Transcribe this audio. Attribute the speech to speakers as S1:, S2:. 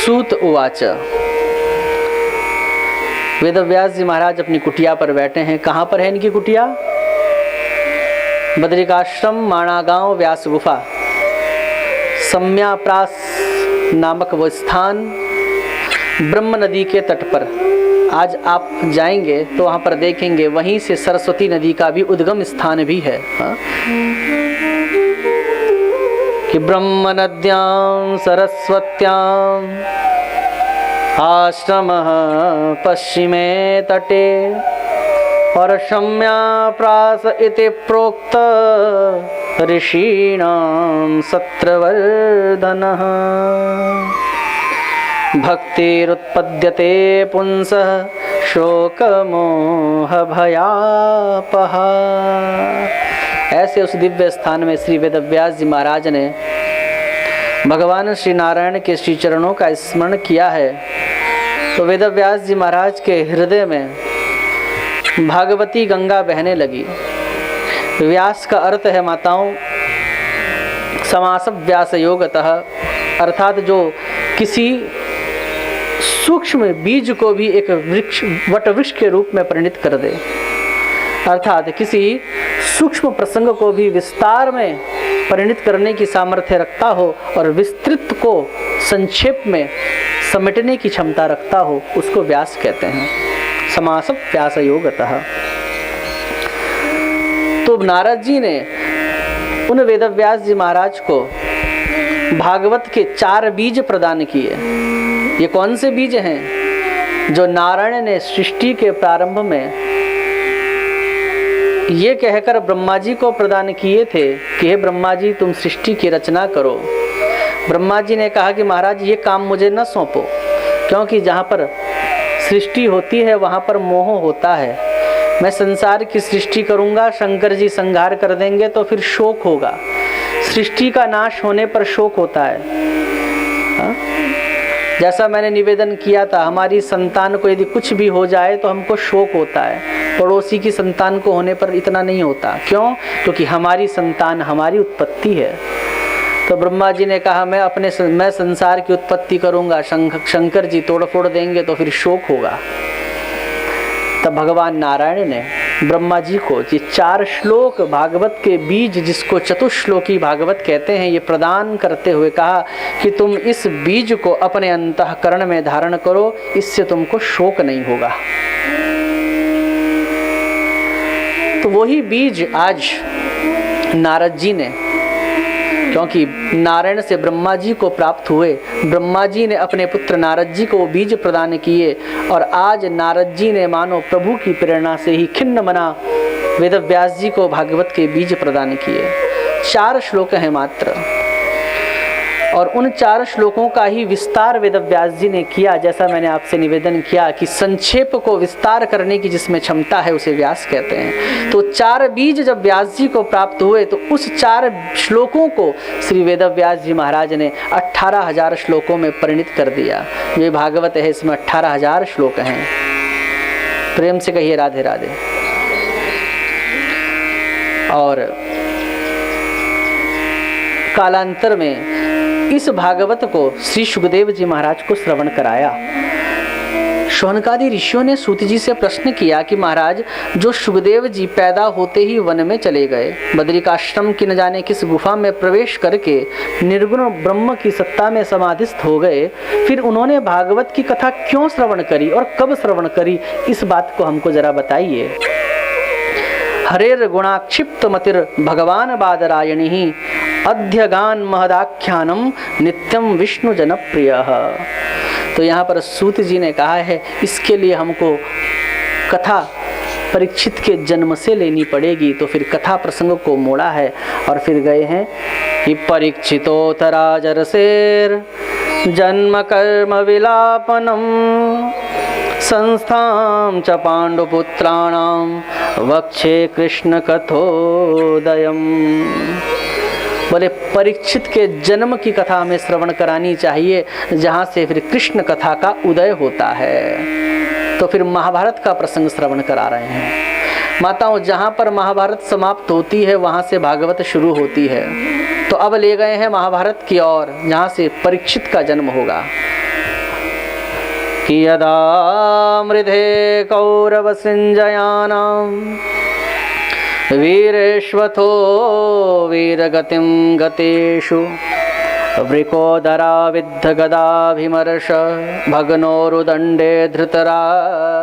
S1: सूत उवाच। वेदव्यास जी महाराज अपनी कुटिया पर बैठे हैं। कहाँ पर है इनकी कुटिया? बद्रिकाश्रम, माणागांव, व्यास गुफा, सम्याप्रास नामक वो स्थान ब्रह्म नदी के तट पर। आज आप जाएंगे तो वहाँ पर देखेंगे वहीं से सरस्वती नदी का भी उद्गम स्थान भी है। कि ब्रह्म नद्यां सरस्वत्यां आश्रमः पश्चिमे तटे और सम्याप्रास इति प्रोक्त ऋषीणां सत्रवर्धनः। भक्तिरुत्पद्यते पुंसः शोकमोह भयापहा। ऐसे उस दिव्य स्थान में श्री वेदव्यास जी महाराज ने भगवान श्री नारायण के श्री चरणों का स्मरण किया है। तो वेदव्यास जी महाराज के हृदय में भागवती गंगा बहने लगी। व्यास का अर्थ है माताओं समास व्यास योगतः, अर्थात जो किसी सूक्ष्म बीज को भी एक वृक्ष वटवृक्ष के रूप में परिणित कर दे, अर्थात किसी सूक्ष्म प्रसंग को भी विस्तार में परिणित करने की सामर्थ्य रखता हो और विस्तृत को संक्षेप में समेटने की क्षमता रखता हो, उसको व्यास कहते हैं। समास व्यास योगतः। तो नारद जी ने उन वेदव्यास जी महाराज को भागवत के 4 बीज प्रदान किए। ये कौन से बीज हैं? जो नारायण ने सृष्टि के प्रारंभ में ये कहकर ब्रह्मा जी को प्रदान किए थे कि हे ब्रह्मा जी तुम सृष्टि की रचना करो। ब्रह्मा जी ने कहा कि महाराज ये काम मुझे न सौंपो, क्योंकि जहाँ पर सृष्टि होती है वहाँ पर मोह होता है। मैं संसार की सृष्टि करूँगा, शंकर जी संहार कर देंगे तो फिर शोक होगा। सृष्टि का नाश होने पर शोक होता है। जैसा मैंने निवेदन किया था, हमारी संतान को यदि कुछ भी हो जाए तो हमको शोक होता है, पड़ोसी की संतान को होने पर इतना नहीं होता। क्यों? क्योंकि हमारी संतान हमारी उत्पत्ति है। तो ब्रह्मा जी ने कहा मैं संसार की उत्पत्ति करूंगा, शंकर जी तोड़ फोड़ देंगे तो फिर शोक होगा। तब भगवान नारायण ने ब्रह्मा जी को ये 4 श्लोक भागवत के बीज, जिसको चतुश्लोकी भागवत कहते हैं, ये प्रदान करते हुए कहा कि तुम इस बीज को अपने अंतःकरण में धारण करो, इससे तुमको शोक नहीं होगा। तो वही बीज आज नारद जी ने, क्योंकि नारायण से ब्रह्मा जी को प्राप्त हुए, ब्रह्मा जी ने अपने पुत्र नारद जी को वो बीज प्रदान किए और आज नारद जी ने मानो प्रभु की प्रेरणा से ही खिन्न मना वेदव्यास जी को भागवत के बीज प्रदान किए। 4 श्लोक हैं मात्र, और उन 4 श्लोकों का ही विस्तार वेदव्यास जी ने किया। जैसा मैंने आपसे निवेदन किया कि संक्षेप को विस्तार करने की जिसमें क्षमता है उसे व्यास कहते हैं। तो 4 बीज जब व्यास जी को प्राप्त हुए तो उस 4 श्लोकों को श्री वेदव्यास जी महाराज ने 18,000 श्लोकों में परिणित कर दिया। ये भागवत है, इसमें 18,000 श्लोक हैं। प्रेम से कहिए राधे राधे। और कालांतर में इस भागवत को श्री सुखदेव जी महाराज को श्रवण कराया। शौनकादि ऋषियों ने सूत जी से प्रश्न किया कि महाराज, जो सुखदेव जी पैदा होते ही वन में चले गए, बद्रिकाश्रम की न जाने किस गुफा में प्रवेश करके निर्गुण ब्रह्म की सत्ता में समाधिस्थ हो गए, फिर उन्होंने भागवत की कथा क्यों श्रवण करी और कब श्रवण करी, इस बात को हमको जरा बताइए। हरेर गुणाक्षिप्त मतिर भगवान बादरायणी अध्यगान महदाख्यानम नित्यम विष्णु जनप्रियः। तो यहाँ पर सूत जी ने कहा है इसके लिए हमको कथा परीक्षित के जन्म से लेनी पड़ेगी। तो फिर कथा प्रसंग को मोड़ा है और फिर गए हैं कि परीक्षितोतराजरसेर जन्म कर्म विलापनम संस्थां च पांडुपुत्राणां वक्षे कृष्ण कथोदयम। बोले परीक्षित के जन्म की कथा हमें श्रवण करानी चाहिए, जहाँ से फिर कृष्ण कथा का उदय होता है। तो फिर महाभारत का प्रसंग श्रवण करा रहे हैं। माताओं, जहाँ पर महाभारत समाप्त होती है वहाँ से भागवत शुरू होती है। तो अब ले गए हैं महाभारत की ओर, जहाँ से परीक्षित का जन्म होगा। कि यदा मृधे कौरवसिञ्जयानां वीरेष्वथो वीरगतिं गतेषु वृकोदरा विद्धगदाभिमर्श भग्नोरुदण्डे धृतराष्ट्रपुत्रे।